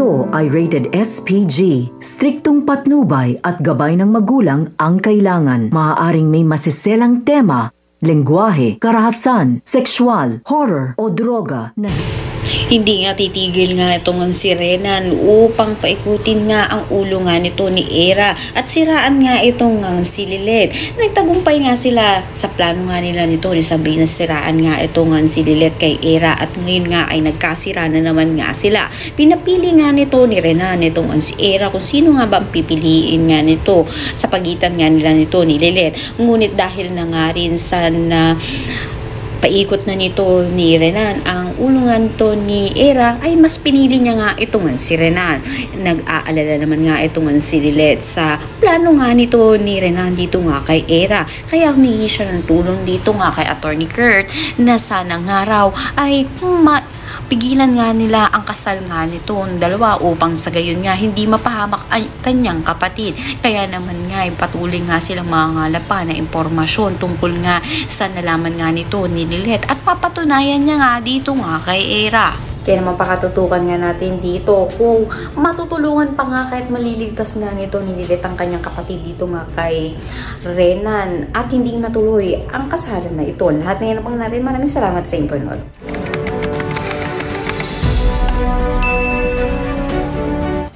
Ito ay rated SPG. Striktong patnubay at gabay ng magulang ang kailangan. Maaaring may masiselang tema, lengguwahe, karahasan, sexual, horror o droga na Hindi nga titigil nga itong si Renan upang paikutin nga ang ulo nga nito ni Era at siraan nga itong si Lilet. Nagtagumpay nga sila sa plano nga nila nito ni Sabrina, siraan nga itong si Lilet kay Era at ngayon nga ay nagkasira na naman nga sila. Pinapili nga nito ni Renan itong si Era kung sino nga ba ang pipiliin nga nito sa pagitan nga nila nito ni Lilet. Ngunit dahil na nga rin sa paikot na nito ni Renan ang ulungan to ni Era, ay mas pinili niya nga itong si Renan. Nag-aalala naman nga itong si Lilet sa plano nga nito ni Renan dito nga kay Era. Kaya humingi siya ng tulong dito nga kay Attorney Kurt na sana nga raw ay pigilan nga nila ang kasal nga nito ng dalawa upang sa gayon nga hindi mapahamak ang kanyang kapatid. Kaya naman nga patuloy nga silang mangangalap pa na impormasyon tungkol nga sa nalaman nga nito ni Lilet at papatunayan niya nga dito nga kay Era. Kaya naman pakatutukan nga natin dito kung matutulungan pa nga kahit maliligtas nga nito ni Lilet ang kanyang kapatid dito nga kay Renan at hindi matuloy ang kasalan na ito. Lahat na yan pang natin. Maraming salamat sa inyo.